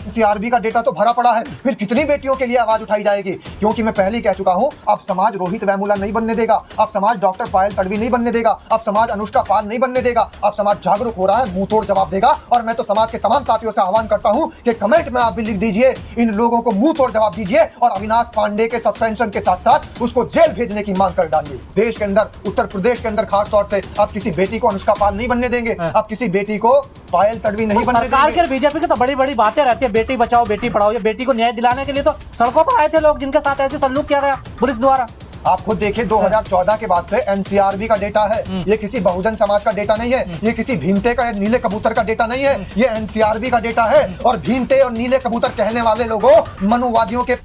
NCRB का data तो भरा पड़ा है, फिर कितनी बेटियों के लिए आवाज उठाई जाएगी? क्योंकि मैं पहले ही कह चुका हूं, अब समाज रोहित वेमुला नहीं बनने देगा, अब समाज डॉक्टर पायल तडवी नहीं बनने देगा, अब समाज अनुष्का पाल नहीं बनने देगा। अब समाज जागरूक हो रहा है, मुंह तोड़ जवाब देगा। और मैं तो समाज के तमाम साथियों से आह्वान करता हूं कि कमेंट में आप भी लिख दीजिए, इन लोगों को मुंह तोड़ जवाब दीजिए और अविनाश पांडे के सस्पेंशन के साथ साथ उसको जेल भेजने की मांग कर डालिए। देश के अंदर, उत्तर प्रदेश के अंदर खास तौर से अब किसी बेटी को अनुष्का पाल नहीं बनने देंगे, अब किसी बेटी को पायल तडवी नहीं बनने देंगे। सरकार के बीजेपी की तो बड़ी बड़ी बातें रहती है, बेटी बचाओ बेटी पढ़ाओ। ये बेटी को न्याय दिलाने के लिए तो सड़कों पर आए थे लोग जिनके साथ ऐसे सलूक किया गया पुलिस द्वारा। आप खुद देखिए, 2014 के बाद से एनसीआरबी का डेटा है, ये किसी बहुजन समाज का डेटा नहीं है, ये किसी भीमते का या नीले कबूतर का डेटा नहीं है, ये एनसीआरबी का डेटा है। और भीमते और नीले कबूतर कहने वाले लोगों, मनुवादियों के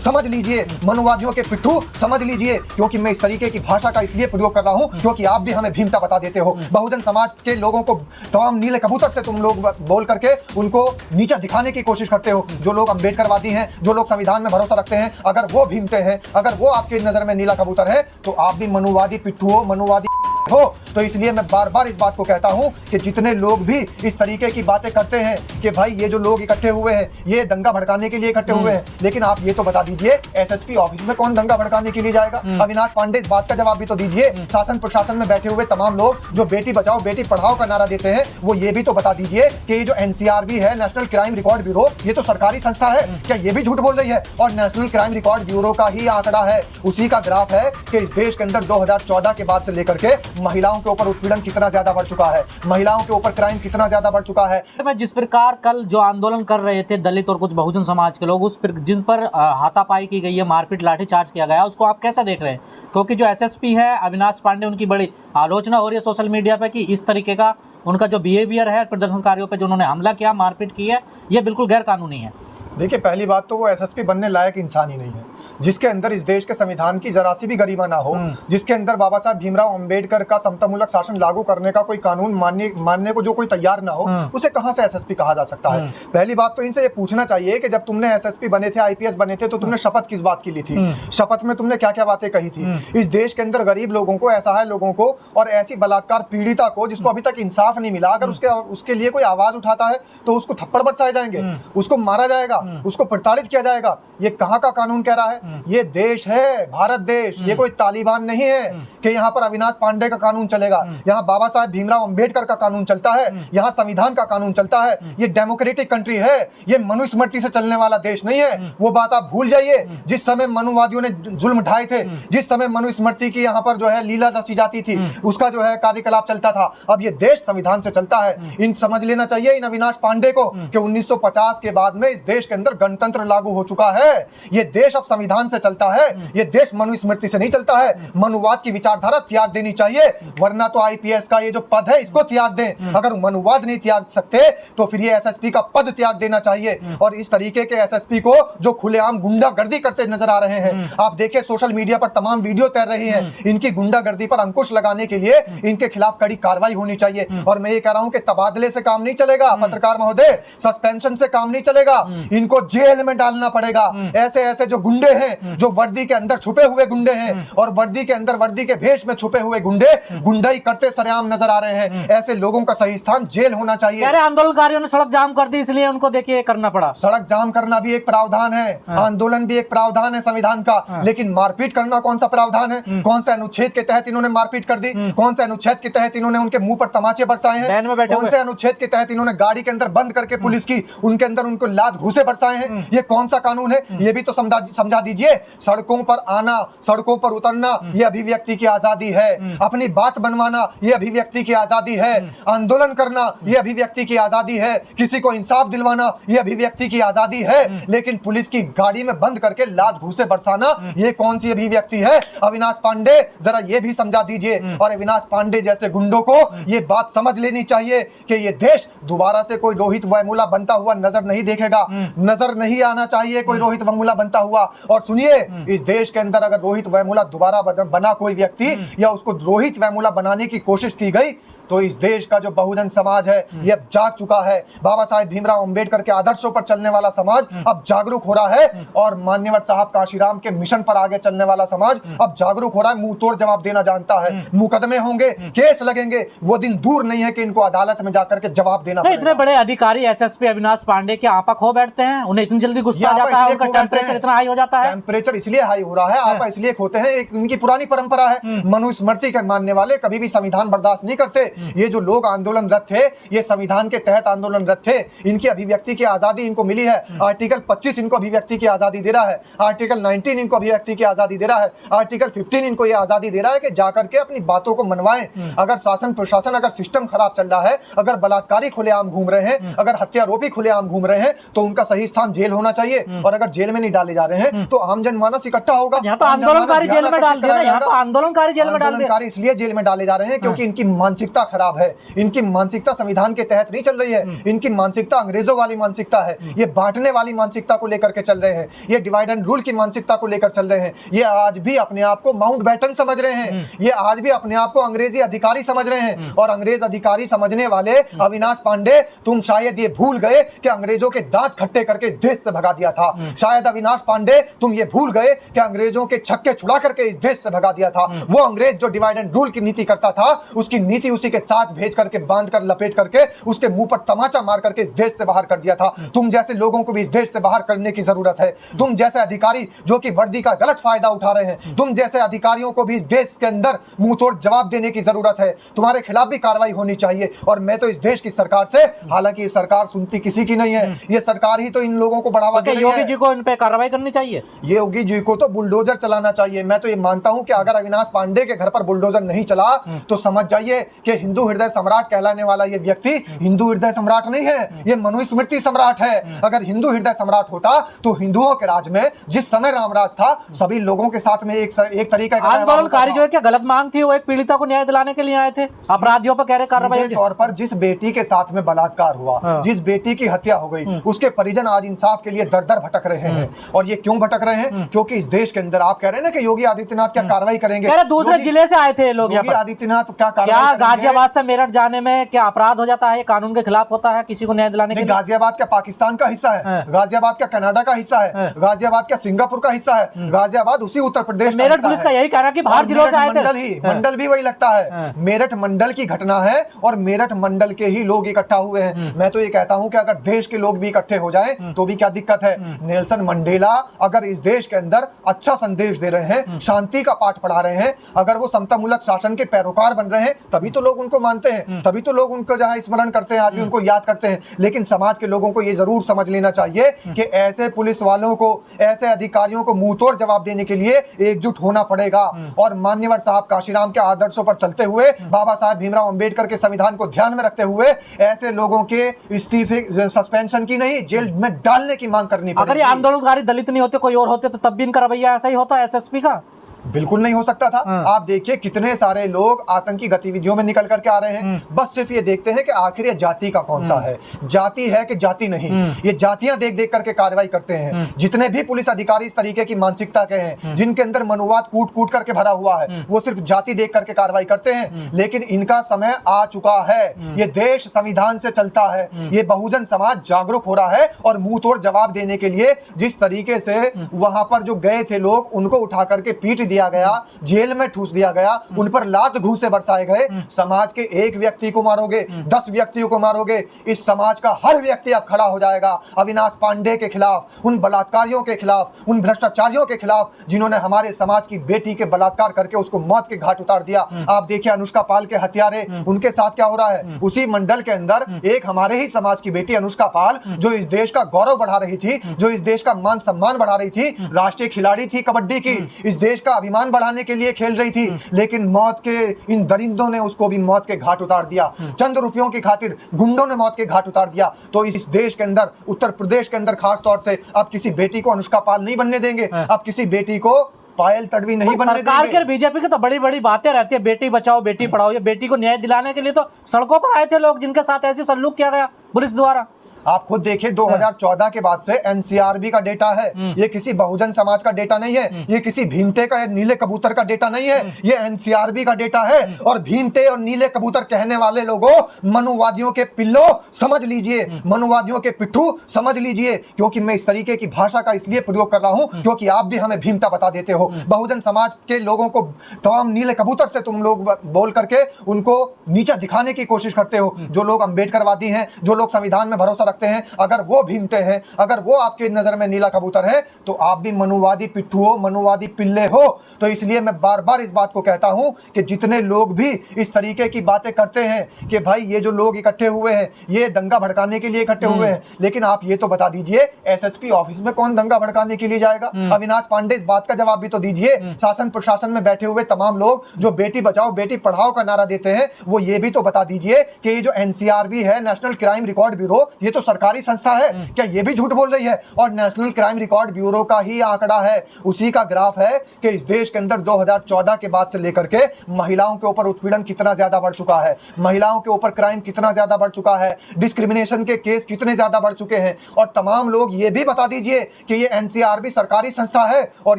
समझ लीजिए, मनुवादियों के पिट्ठू समझ लीजिए। क्योंकि मैं इस तरीके की भाषा का इसलिए प्रयोग कर रहा हूं क्योंकि आप भी हमें भीमता बता देते हो। बहुजन समाज के लोगों को तमाम नीले कबूतर से तुम लोग बोल करके उनको नीचा दिखाने की कोशिश करते हो। जो लोग अम्बेडकरवादी हैं, जो लोग संविधान में भरोसा रखते हैं, अगर वो भीमते हैं, अगर वो आपकी नजर में नीला कबूतर है, तो आप भी मनुवादी पिट्ठू हो, मनुवादी हो। तो इसलिए मैं बार बार इस बात को कहता हूं कि जितने लोग भी इस तरीके की बातें करते हैं कि भाई ये जो लोग इकट्ठे हुए हैं ये दंगा भड़काने के लिए इकट्ठे हुए हैं, लेकिन आप ये तो बता दीजिए एसएसपी ऑफिस में कौन दंगा भड़काने के लिए जाएगा? अविनाश पांडे, इस बात का जवाब भी तो दीजिए। शासन प्रशासन में बैठे हुए तमाम लोग जो बेटी बचाओ बेटी पढ़ाओ का नारा देते हैं, वो ये भी तो बता दीजिए कि ये जो एनसीआरबी है, नेशनल क्राइम रिकॉर्ड ब्यूरो, ये तो सरकारी संस्था है, क्या ये भी झूठ बोल रही है? और नेशनल क्राइम रिकॉर्ड ब्यूरो का ही आंकड़ा है, उसी का ग्राफ है कि इस देश के अंदर 2014 के बाद से लेकर के महिलाओं के ऊपर उत्पीड़न कितना ज्यादा बढ़ चुका है, महिलाओं के ऊपर क्राइम कितना ज्यादा बढ़ चुका है। मैं जिस प्रकार कल जो आंदोलन कर रहे थे दलित और कुछ बहुजन समाज के लोग, उस पर जिन पर हाथापाई की गई है, मारपीट लाठीचार्ज किया गया, उसको आप कैसे देख रहे हैं? क्योंकि जो एसएसपी है अविनाश पांडे, उनकी बड़ी आलोचना हो रही है सोशल मीडिया पे कि इस तरीके का उनका जो बिहेवियर है प्रदर्शनकारियों पे, जो उन्होंने हमला किया, मारपीट की है, ये बिल्कुल गैर कानूनी है। देखिए, पहली बात तो वो एसएसपी बनने लायक इंसान ही नहीं है, जिसके अंदर इस देश के संविधान की जरा सी भी गरिमा ना हो, जिसके अंदर बाबा साहब भीमराव अंबेडकर का समतामूलक शासन लागू करने का कोई कानून मानने को जो कोई तैयार ना हो, उसे कहां से एसएसपी कहा जा सकता है? पहली बात तो इनसे ये पूछना चाहिए कि जब तुमने एसएसपी बने थे, आईपीएस बने थे, तो तुमने शपथ किस बात की ली थी? शपथ में तुमने क्या क्या बातें कही थी? इस देश के अंदर गरीब लोगों को, असहाय लोगों को और ऐसी बलात्कार पीड़िता को जिसको अभी तक इंसाफ नहीं मिला, अगर उसके लिए कोई आवाज उठाता है तो उसको थप्पड़ बरसाए जाएंगे, उसको मारा जाएगा, उसको प्रताड़ित किया जाएगा। ये कहां का कानून कह रहा है? ये देश है, भारत देश, ये कोई तालिबान नहीं है कि यहाँ पर अविनाश पांडे का कानून चलेगा। यहाँ बाबा साहब भीमराव अंबेडकर का कानून चलता है, यहाँ संविधान का कानून चलता है। ये डेमोक्रेटिक कंट्री है, ये मनुस्मृति से चलने वाला देश नहीं है। वो बात आप भूल जाइए। जिस समय मनुवादियों ने जुल्म ढाए थे, जिस समय मनुस्मृति की यहाँ पर जो है लीला रची जाती थी, उसका जो है कार्यकलाप चलता था, अब ये देश संविधान से चलता है। इन समझ लेना चाहिए इन अविनाश पांडे को कि 1950 के बाद में इस देश के अंदर गणतंत्र लागू हो चुका है। ये देश अब संविधान से चलता है, ये देश मनुस्मृति से नहीं चलता है। मनुवाद की विचारधारा त्याग देनी चाहिए, वरना तो आईपीएस का ये जो पद है इसको त्याग दें। अगर मनुवाद नहीं त्याग सकते तो फिर ये एसएसपी का पद त्याग देना चाहिए। और इस तरीके के एसएसपी को जो खुलेआम गुंडागर्दी करते नजर आ रहे हैं, आप देखिए सोशल मीडिया पर तमाम वीडियो तैर रही हैं, इनकी गुंडागर्दी पर अंकुश लगाने के लिए इनके खिलाफ कड़ी कार्रवाई होनी चाहिए। और मैं ये कह रहा हूं कि तबादले से काम नहीं चलेगा पत्रकार महोदय, सस्पेंशन से काम नहीं चलेगा, इनको जेल में डालना पड़ेगा। ऐसे ऐसे जो गुंडे हैं, जो वर्दी के अंदर छुपे हुए गुंडे हैं और वर्दी के अंदर वर्दी के भेष में छुपे हुए गुंडे गुंडाई करते सरेआम नजर आ रहे हैं, ऐसे लोगों का सही स्थान जेल होना चाहिए। अरे आंदोलनकारियों ने सड़क जाम कर दी, इसलिए उनको देखिए करना पड़ा। सड़क जाम करना भी एक प्रावधान है, आंदोलन भी एक प्रावधान है संविधान का, लेकिन मारपीट करना कौन सा प्रावधान है? कौन से अनुच्छेद के तहत इन्होंने मारपीट कर दी? कौन से अनुच्छेद के तहत इन्होंने उनके मुंह पर तमाचे बरसाए हैं? कौन से अनुच्छेद के तहत इन्होंने गाड़ी के अंदर बंद करके पुलिस की उनके अंदर उनको लात घूसे बरसाए हैं? ये कौन सा कानून है? ये भी तो समझा दीजिए। सड़कों पर आना, सड़कों पर उतरना, ये अभिव्यक्ति की आजादी है। अपनी बात बनवाना, ये अभिव्यक्ति की आजादी है। आंदोलन करना, ये अभिव्यक्ति की आजादी है। किसी को इंसाफ दिलवाना, ये अभिव्यक्ति की आजादी है। लेकिन पुलिस की गाड़ी में बंद करके लात घूसे बरसाना, ये कौन सी अभिव्यक्ति है? अविनाश पांडे जरा ये भी समझा दीजिए। और अविनाश पांडे जैसे गुंडों को ये बात समझ लेनी चाहिए कि ये देश दोबारा से कोई रोहित वेमुला बनता हुआ नजर नहीं देखेगा, नजर नहीं आना चाहिए कोई रोहित वेमुला बनता हुआ। और सुनिए, इस देश के अंदर अगर रोहित वेमुला दोबारा बना कोई व्यक्ति या उसको रोहित वेमुला बनाने की कोशिश की गई तो इस देश का जो बहुजन समाज है ये अब जाग चुका है। बाबा साहेब भीमराव अंबेडकर के आदर्शों पर चलने वाला समाज अब जागरूक हो रहा है और मान्यवर साहब काशीराम के मिशन पर आगे चलने वाला समाज अब जागरूक हो रहा है, मुंह तोड़ जवाब देना जानता है। मुकदमे होंगे, केस लगेंगे, वो दिन दूर नहीं है कि इनको अदालत में जाकर के जवाब देना नहीं, पड़ेगा। इतने बड़े अधिकारी एसएसपी अविनाश पांडे के आपा खो बैठते हैं, उन्हें इतनी जल्दी गुस्सा आ जाता है, उनका टेम्परेचर इतना हाई हो जाता है। टेम्परेचर इसलिए हाई हो रहा है, आपा इसलिए खोते हैं, एक इनकी पुरानी परंपरा है। मनुस्मृति के मानने वाले कभी भी संविधान बर्दाश्त नहीं करते। ये जो लोग आंदोलनरत थे ये संविधान के तहत आंदोलनरत थे, इनकी अभिव्यक्ति की आजादी इनको मिली है। आर्टिकल 25 इनको अभिव्यक्ति की आजादी दे रहा है, आर्टिकल 19 इनको अभिव्यक्ति की आजादी दे रहा है, आर्टिकल 15 इनको ये आजादी दे रहा है कि जाकर के अपनी बातों को मनवाएं। अगर शासन प्रशासन, अगर सिस्टम खराब चल रहा है, अगर बलात्कारी खुलेआम घूम रहे हैं, अगर हत्यारोपी खुलेआम घूम रहे हैं तो उनका सही स्थान जेल होना चाहिए। और अगर जेल में नहीं डाले जा रहे हैं तो आम जनमानस इकट्ठा होगा। यहाँ तो आंदोलनकारी जेल में डाल दिया, यहाँ तो आंदोलनकारी जेल में डाल दिया। आंदोलनकारी इसलिए जेल में डाले जा रहे हैं क्योंकि इनकी मानसिकता खराब है, इनकी मानसिकता संविधान के तहत नहीं चल रही है, इनकी मानसिकता अंग्रेजों वाली मानसिकता है, ये बांटने वाली मानसिकता को लेकर के चल रहे हैं, ये डिवाइड एंड रूल की मानसिकता को लेकर चल रहे हैं। ये आज भी अपने आप को माउंटबेटन समझ रहे हैं, ये आज भी अपने आप को अंग्रेजी अधिकारी समझ रहे हैं। और अंग्रेज अधिकारी समझने वाले अविनाश पांडे, तुम शायद ये भूल गए कि अंग्रेजों के दांत खट्टे करके इस देश से भगा दिया था। शायद अविनाश पांडे तुम ये भूल गए कि अंग्रेजों के छक्के छुड़ा करके इस देश से भगा दिया था। वो अंग्रेज जो डिवाइड एंड रूल की नीति करता था, उसकी नीति उसी के साथ भेज करके, बांध कर, लपेट करके, उसके मुंह पर तमाचा मार करके इस देश से बाहर कर दिया था। तुम जैसे लोगों को भी इस देश से बाहर करने की जरूरत है। तुम जैसे अधिकारी जो कि वर्दी का गलत फायदा उठा रहे हैं, तुम जैसे अधिकारियों को भी इस देश के अंदर मुंह तोड़ जवाब देने की जरूरत है। तुम्हारे खिलाफ भी कार्रवाई होनी चाहिए। और मैं तो इस देश की सरकार से, हालांकि ये सरकार सुनती किसी की नहीं है, ये सरकार ही तो इन लोगों को बढ़ावा दे रही है। योगी जी को इन पे कार्रवाई करनी चाहिए, योगी जी को तो बुलडोजर चलाना चाहिए। मैं तो ये मानता हूं कि अगर अविनाश पांडे के घर पर बुलडोजर नहीं चला तो समझ जाइए कि हिंदू हृदय सम्राट कहलाने वाला ये व्यक्ति हिंदू हृदय सम्राट नहीं है, ये मनुस्मृति सम्राट है। अगर हिंदू हृदय सम्राट होता तो हिंदुओं के राज में जिस समय रामराज था, सभी लोगों के साथ में एक तरीका आंदोलनकारी जो है क्या गलत मांग थी, वो एक पीड़िता को न्याय दिलाने के लिए आए थे, अपराधियों पर कह रहे कार्रवाई। तौर पर जिस बेटी के साथ में बलात्कार हुआ, जिस बेटी की हत्या हो गई, उसके परिजन आज इंसाफ के लिए दर दर भटक रहे हैं। और ये क्यों भटक रहे हैं? क्योंकि इस देश के अंदर आप कह रहे हैं ना कि योगी आदित्यनाथ क्या कार्रवाई करेंगे। दूसरे जिले से आए थे लोग, योगी आदित्यनाथ क्या गाजियाबाद से मेरठ जाने में क्या अपराध हो जाता है, कानून के खिलाफ होता है किसी को न्याय दिलाने के लिए? गाजियाबाद क्या पाकिस्तान का हिस्सा है? गाजियाबाद क्या कनाडा का हिस्सा है? गाजियाबाद क्या सिंगापुर का हिस्सा है? गाजियाबाद उसी उत्तर प्रदेश। मेरठ पुलिस का यही कहना कि बाहर जिलों से आए थे। मंडल भी वही लगता है, मेरठ मंडल की घटना है और मेरठ मंडल के ही लोग इकट्ठा हुए हैं। मैं तो ये कहता हूं कि अगर देश के लोग भी इकट्ठे हो जाएं तो भी क्या दिक्कत है। नेल्सन मंडेला अगर इस देश के अंदर अच्छा संदेश दे रहे हैं, शांति का पाठ पढ़ा रहे हैं, अगर वो समतामूलक शासन के पैरोकार बन रहे हैं, तभी तो लोग उनको मानते हैं, तभी तो लोग उनको जहां स्मरण करते हैं, आज भी उनको याद करते हैं। लेकिन समाज के लोगों को ये जरूर समझ लेना चाहिए कि ऐसे पुलिस वालों को, ऐसे अधिकारियों को मुंह तोड़ जवाब देने के लिए एकजुट होना पड़ेगा। और मान्यवर साहब काशीराम के आदर्शों पर चलते हुए, बाबा साहेब भीमराव अंबेडकर के संविधान को ध्यान में रखते हुए ऐसे लोगों के इस्तीफे, सस्पेंशन की नहीं, जेल में डालने की मांग करनी पड़ेगी। अगर ये आंदोलनकारी दलित नहीं होते, कोई और होते तो तब भी इनका रवैया ऐसा ही होता एसएसपी का? बिल्कुल नहीं हो सकता था। आप देखिए कितने सारे लोग आतंकी गतिविधियों में निकल करके आ रहे हैं, बस सिर्फ ये देखते हैं कि आखिर ये जाति का कौन सा है, जाति है कि जाति नहीं। ये जातियां देख देख करके कार्रवाई करते हैं। जितने भी पुलिस अधिकारी इस तरीके की मानसिकता के हैं, जिनके अंदर मनुवाद कूट कूट करके भरा हुआ है, वो सिर्फ जाति देख करके कार्रवाई करते हैं। लेकिन इनका समय आ चुका है। ये देश संविधान से चलता है, ये बहुजन समाज जागरूक हो रहा है और मुंह तोड़ जवाब देने के लिए जिस तरीके से वहां पर जो गए थे लोग, उनको उठा करके पीट दिया गया, जेल में ठूस दिया गया, उन पर लात घूंसे बरसाए गए। समाज के एक व्यक्ति को मारोगे, 10 व्यक्तियों को मारोगे, इस समाज का हर व्यक्ति अब खड़ा हो जाएगा अविनाश पांडे के खिलाफ, उन बलात्कारियों के खिलाफ, उन भ्रष्टाचारियों के खिलाफ जिन्होंने हमारे समाज की बेटी के बलात्कार करके उसको मौत के घाट उतार दिया। आप देखिए अनुष्का पाल के हत्यारे, उनके साथ क्या हो रहा है। उसी मंडल के अंदर एक हमारे ही समाज की बेटी अनुष्का पाल, जो इस देश का गौरव बढ़ा रही थी, जो इस देश का मान सम्मान बढ़ा रही थी, राष्ट्रीय खिलाड़ी थी कबड्डी की, इस देश का अभिमान बढ़ाने के लिए खेल रही थी, लेकिन मौत के इन दरिंदों ने उसको भी मौत के घाट उतार दिया। चंद रुपयों की खातिर गुंडों ने मौत के घाट उतार दिया। तो इस देश के अंदर, उत्तर प्रदेश के अंदर खास तौर से अब किसी बेटी को अनुष्का पाल नहीं बनने देंगे, अब किसी बेटी को पायल तड़वी नहीं बनने देंगे। सरकार के बीजेपी की तो बड़ी बड़ी बातें रहती है, बेटी बचाओ बेटी पढ़ाओ। ये बेटी को न्याय दिलाने के लिए तो सड़कों पर आए थे लोग, जिनके साथ ऐसे सलूक किया गया पुलिस द्वारा। आप खुद देखिए 2014 के बाद से एनसीआरबी का डेटा है, ये किसी बहुजन समाज का डेटा नहीं है, ये किसी भीमटे का या नीले कबूतर का डेटा नहीं है, ये एनसीआरबी का डेटा है। और भीमटे और नीले कबूतर कहने वाले लोगों, मनुवादियों के पिल्लो समझ लीजिए, मनुवादियों के पिट्ठू समझ लीजिए, क्योंकि मैं इस तरीके की भाषा का इसलिए प्रयोग कर रहा हूं क्योंकि आप भी हमें भीमटा बता देते हो। बहुजन समाज के लोगों को तमाम नीले कबूतर से तुम लोग बोल करके उनको नीचा दिखाने की कोशिश करते हो। जो लोग अंबेडकरवादी हैं, जो लोग संविधान में भरोसा रखते हैं, अगर वो भीमटे हैं, अगर वो आपके नजर में नीला कबूतर है, तो आप भी मनुवादी पिट्ठू हो, मनुवादी पिल्ले हो। तो इसलिए मैं बार बार इस बात को कहता हूं कि जितने लोग भी इस तरीके की बातें करते हैं कि भाई ये जो लोग इकट्ठे हुए हैं ये दंगा भड़काने के लिए इकट्ठे हुए हैं, लेकिन आप ये तो बता दीजिए एसएसपी ऑफिस में कौन दंगा भड़काने के लिए जाएगा? अविनाश पांडे इस बात का जवाब भी तो दीजिए। शासन प्रशासन में बैठे हुए तमाम लोग जो बेटी बचाओ बेटी पढ़ाओ का नारा देते हैं, वो ये भी तो बता दीजिए कि ये जो एनसीआरबी है, नेशनल क्राइम रिकॉर्ड ब्यूरो, ये तो सरकारी संस्था है, क्या ये भी झूठ बोल रही है? और नेशनल क्राइम रिकॉर्ड ब्यूरो का ही आंकड़ा है, उसी का ग्राफ है कि इस देश के अंदर 2014 के बाद से लेकर के महिलाओं के ऊपर उत्पीड़न कितना ज्यादा बढ़ चुका है, महिलाओं के ऊपर क्राइम कितना ज्यादा बढ़ चुका है, डिस्क्रिमिनेशन के केस कितने ज्यादा बढ़ चुके हैं। और तमाम लोग ये भी बता दीजिए कि ये एनसीआरबी सरकारी संस्था है और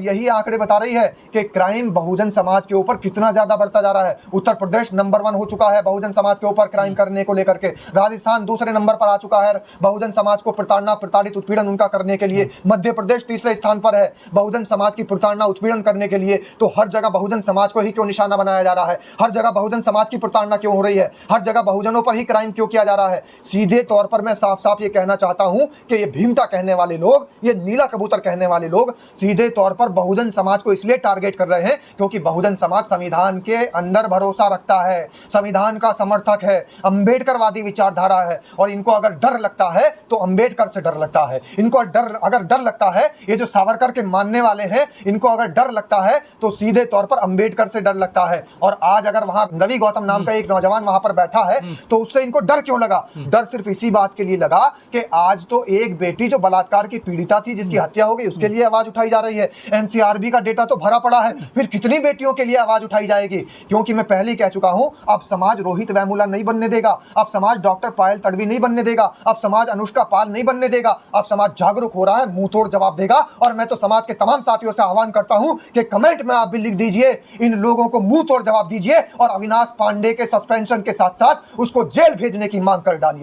यही आंकड़े बता रही है कि क्राइम बहुजन समाज के ऊपर कितना ज्यादा बढ़ता जा रहा है। उत्तर प्रदेश नंबर 1 हो चुका है बहुजन समाज के ऊपर क्राइम करने को लेकर के, राजस्थान दूसरे नंबर पर आ चुका है बहुजन समाज को प्रताड़ना प्रताड़ित उत्पीड़न उनका करने के लिए, मध्य प्रदेश तीसरे स्थान पर है बहुजन समाज की प्रताड़ना उत्पीड़न करने के लिए। तो हर जगह बहुजन समाज को ही क्यों निशाना बनाया जा रहा है? हर जगह बहुजन समाज की प्रताड़ना क्यों हो रही है? हर जगह बहुजनों पर ही क्राइम क्यों किया जा रहा है? सीधे तौर पर मैं साफ साफ ये कहना चाहता हूं कि ये भीमटा कहने वाले लोग, ये नीला कबूतर कहने वाले लोग सीधे तौर पर बहुजन समाज को इसलिए टारगेट कर रहे हैं क्योंकि बहुजन समाज संविधान के अंदर भरोसा रखता है, संविधान का समर्थक है, अंबेडकरवादी विचारधारा है। और इनको अगर डर लगता है तो अंबेडकर से डर लगता है, इनको अगर डर लगता है, ये जो सावरकर के मानने वाले हैं, इनको अगर डर लगता है तो सीधे तौर पर अंबेडकर से डर लगता है। और आज अगर वहां रवि गौतम नाम का एक नौजवान वहां पर बैठा है तो उससे इनको डर क्यों लगा? डर सिर्फ इसी बात के लिए लगा कि आज तो एक बेटी जो बलात्कार की पीड़िता थी, जिसकी हत्या हो गई, उसके लिए आवाज उठाई जा रही है। एनसीआरबी का डेटा तो भरा पड़ा है, फिर कितनी बेटियों के लिए आवाज उठाई जाएगी? क्योंकि मैं पहले ही कह चुका हूं, अब समाज रोहित वेमुला नहीं बनने देगा, अब समाज डॉक्टर पायल तड़वी नहीं बनने देगा, अब समाज अनुष्का पाल नहीं बनने देगा। अब समाज जागरूक हो रहा है, मुंह तोड़ जवाब देगा। और मैं तो समाज के तमाम साथियों से आह्वान करता हूं कि कमेंट में आप भी लिख दीजिए, इन लोगों को मुंह तोड़ जवाब दीजिए और अविनाश पांडे के सस्पेंशन के साथ साथ उसको जेल भेजने की मांग कर डालिए।